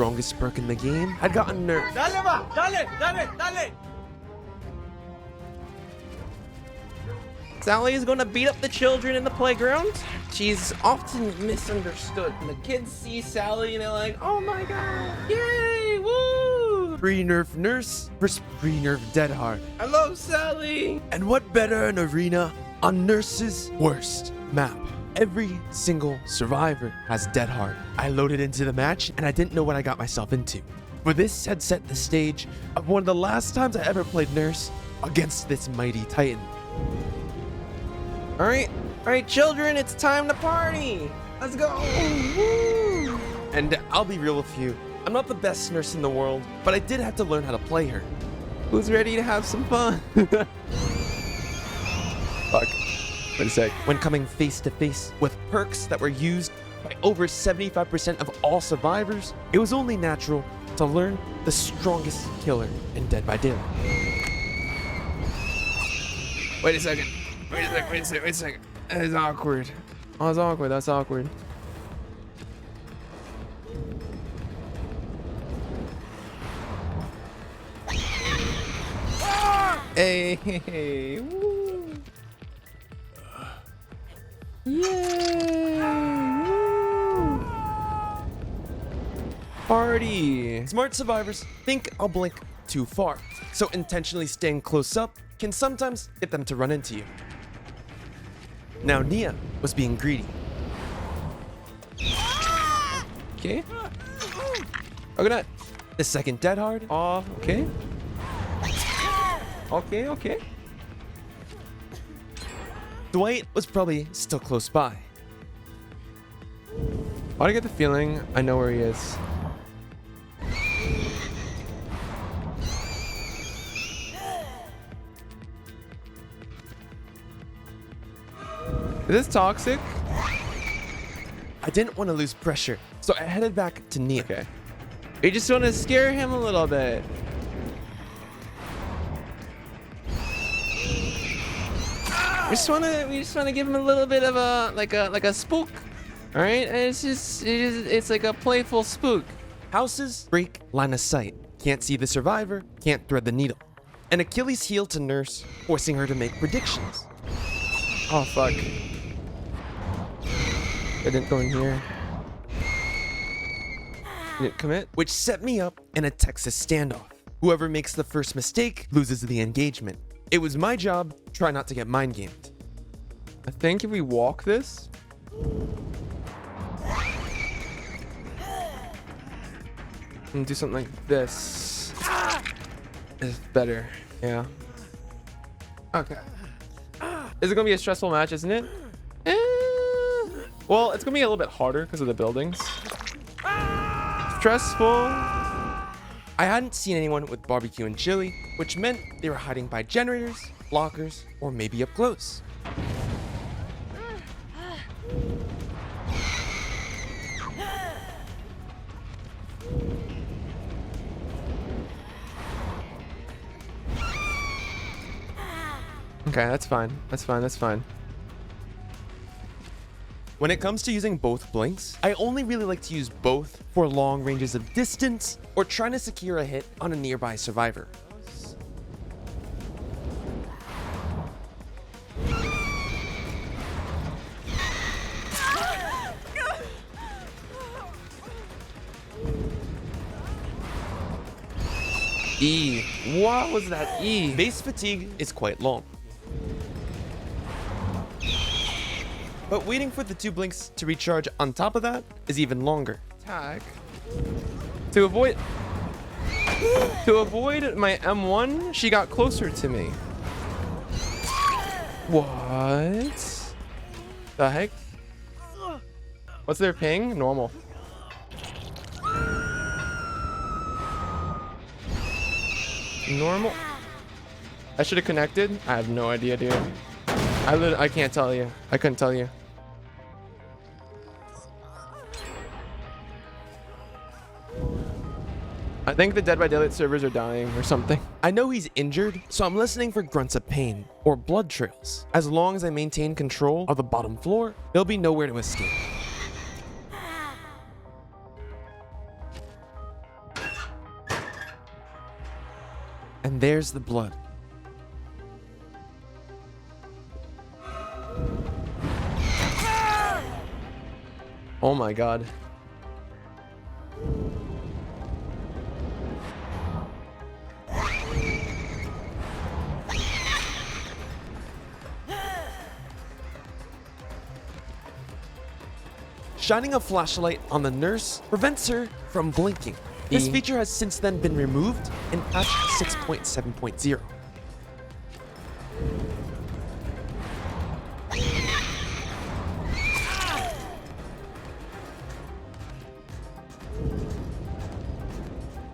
strongest perk in the game had gotten nerfed. Dale va, dale, dale, dale. Sally is going to beat up the children in the playground. She's often misunderstood. When the kids see Sally and they're like, oh my god, yay, woo! Pre-nerf nurse versus pre-nerf dead hard. I love Sally! And what better an arena on Nurse's worst map? Every single survivor has dead hard. I loaded into the match and I didn't know what I got myself into. For this had set the stage of one of the last times I ever played Nurse against this mighty titan. All right, children, it's time to party. Let's go. Woo. And I'll be real with you. I'm not the best nurse in the world, but I did have to learn how to play her. Who's ready to have some fun? Fuck. Wait a sec. When coming face to face with perks that were used by over 75% of all survivors, it was only natural to learn the strongest killer in Dead by Daylight. Wait a second. Wait a second. That is awkward. Oh, that's awkward. That's awkward. Hey. Woo. Yay. Woo. Party. Smart survivors think I'll blink too far, so intentionally staying close up can sometimes get them to run into you. Now Nia was being greedy. Okay. Coconut. The second dead hard. Oh, okay. Okay. Dwight was probably still close by. Why do I get the feeling I know where he is? Is this toxic? I didn't want to lose pressure, so I headed back to Nia. Okay. We just want to scare him a little bit. We just want to give him a little bit of a like a spook. All right, and it's like a playful spook. Houses break line of sight. Can't see the survivor, can't thread the needle. An Achilles heel to Nurse, forcing her to make predictions. Oh fuck. I didn't go in here. Didn't commit. Which set me up in a Texas standoff. Whoever makes the first mistake loses the engagement. It was my job, try not to get mind gamed. I think if we walk this. And do something like this. Is better. Yeah. Okay. This is gonna be a stressful match, isn't it? Well, it's gonna be a little bit harder because of the buildings. Stressful. I hadn't seen anyone with barbecue and chili, which meant they were hiding by generators, lockers, or maybe up close. Okay, that's fine. That's fine. When it comes to using both blinks, I only really like to use both for long ranges of distance or trying to secure a hit on a nearby survivor. E. What was that E? Base fatigue is quite long. But waiting for the two blinks to recharge on top of that is even longer. Tag. To avoid my M1, she got closer to me. What? The heck? What's their ping? Normal. Normal. I should have connected. I have no idea, dude. I can't tell you. I couldn't tell you. I think the Dead by Daylight servers are dying or something. I know he's injured, so I'm listening for grunts of pain or blood trails. As long as I maintain control of the bottom floor, there'll be nowhere to escape. And there's the blood. Oh my god. Shining a flashlight on the nurse prevents her from blinking. This feature has since then been removed in patch 6.7.0.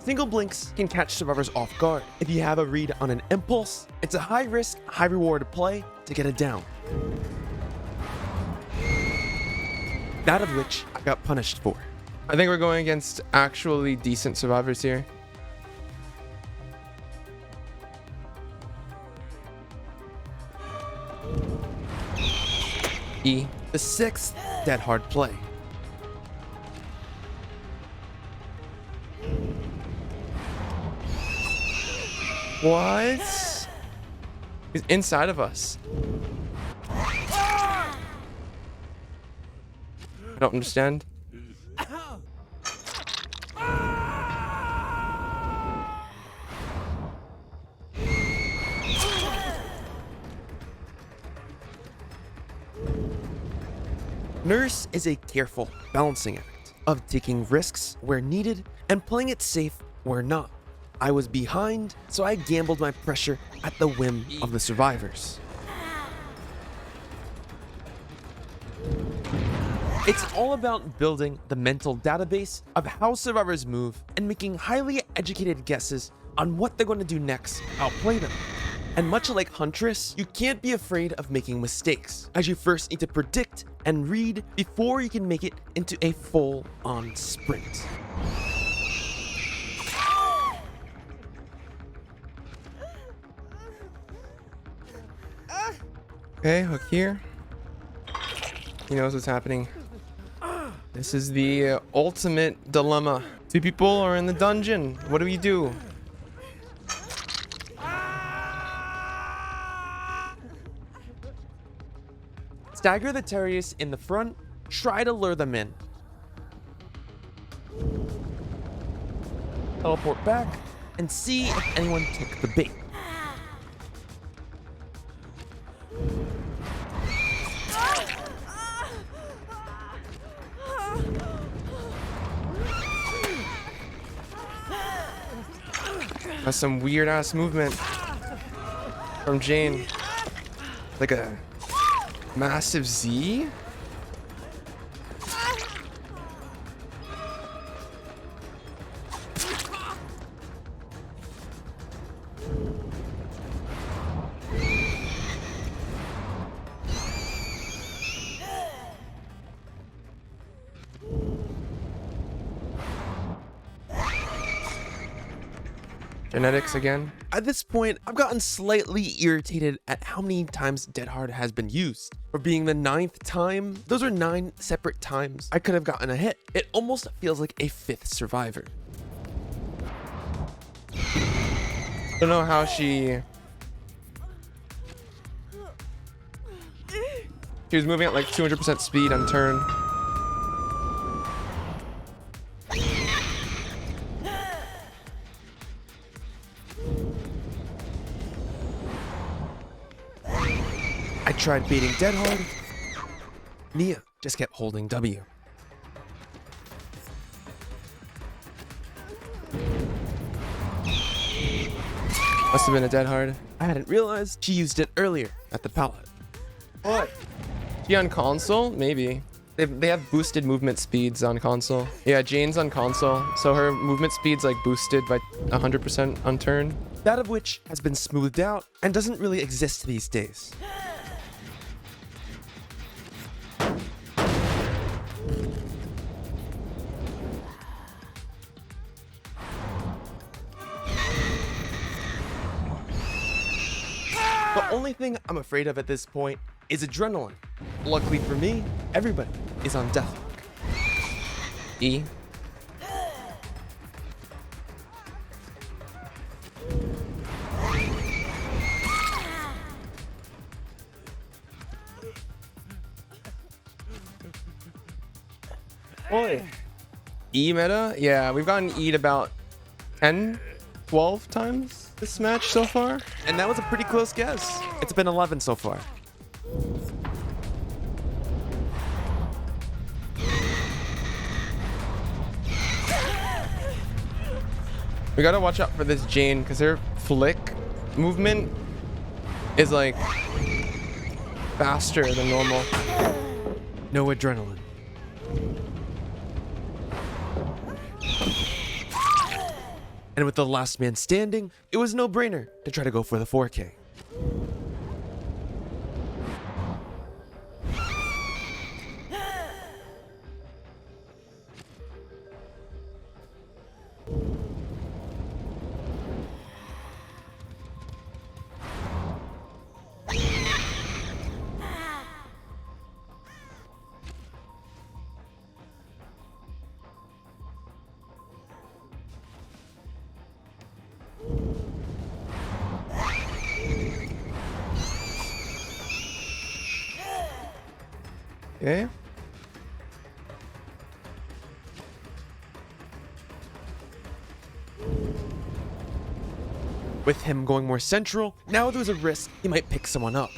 Single blinks can catch survivors off guard. If you have a read on an impulse, it's a high risk, high reward play to get it down. That of which I got punished for. I think we're going against actually decent survivors here. E, the sixth dead hard play. What? He's inside of us. I don't understand. Nurse is a careful balancing act of taking risks where needed and playing it safe where not. I was behind, so I gambled my pressure at the whim of the survivors. It's all about building the mental database of how survivors move and making highly educated guesses on what they're going to do next, outplay them. And much like Huntress, you can't be afraid of making mistakes, as you first need to predict and read before you can make it into a full-on sprint. Okay, hook here. He knows what's happening. This is the ultimate dilemma. Two people are in the dungeon. What do we do? Stagger the terrorists in the front. Try to lure them in. Teleport back and see if anyone took the bait. That's some weird ass movement from Jane. Like a massive Z? Genetics again. At this point, I've gotten slightly irritated at how many times Dead Hard has been used. For being the 9th time, those are 9 separate times I could have gotten a hit. It almost feels like a 5th survivor. Don't know how she was moving at like 200% speed on turn. I tried beating Dead Hard. Nia just kept holding W. Must have been a Dead Hard. I hadn't realized she used it earlier at the pallet. What? She on console? Maybe. They have boosted movement speeds on console. Yeah, Jane's on console, so her movement speed's like boosted by 100% on turn. That of which has been smoothed out and doesn't really exist these days. The only thing I'm afraid of at this point is adrenaline. Luckily for me, everybody is on deathlock. E. Boy. E meta? Yeah, we've gotten E'd about 10, 12 times this match so far. And that was a pretty close guess. It's been 11 so far. We gotta watch out for this Jane because her flick movement is like faster than normal. No adrenaline. And with the last man standing, it was no brainer to try to go for the 4K. Okay. With him going more central, now there's a risk he might pick someone up.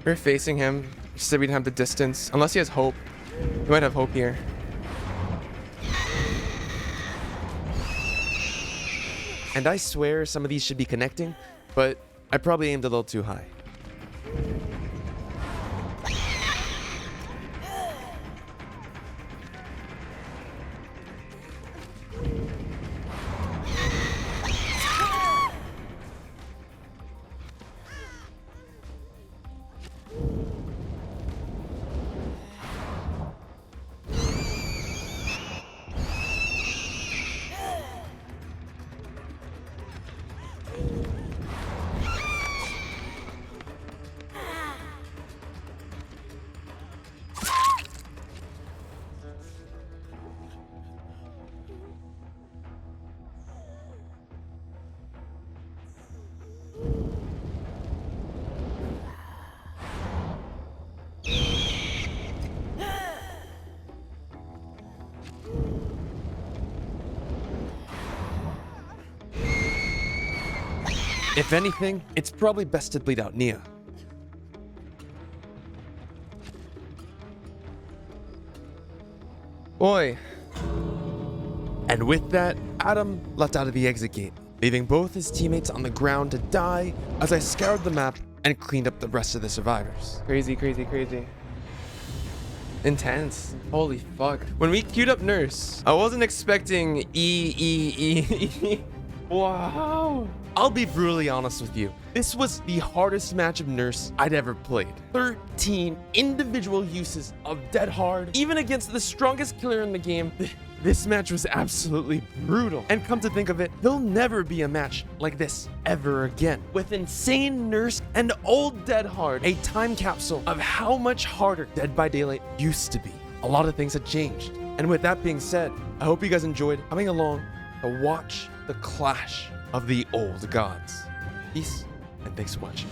We're facing him, so we don't have the distance. Unless he has hope. He might have hope here. And I swear some of these should be connecting, but I probably aimed a little too high. If anything, it's probably best to bleed out Nia. Oi. And with that, Adam left out of the exit gate, leaving both his teammates on the ground to die as I scoured the map and cleaned up the rest of the survivors. Crazy, crazy, crazy. Intense. Holy fuck. When we queued up Nurse, I wasn't expecting E. Wow. I'll be brutally honest with you. This was the hardest match of Nurse I'd ever played. 13 individual uses of Dead Hard, even against the strongest killer in the game. This match was absolutely brutal. And come to think of it, there'll never be a match like this ever again. With insane Nurse and old Dead Hard, a time capsule of how much harder Dead by Daylight used to be. A lot of things have changed. And with that being said, I hope you guys enjoyed coming along to watch the clash of the old gods. Peace, and thanks for watching.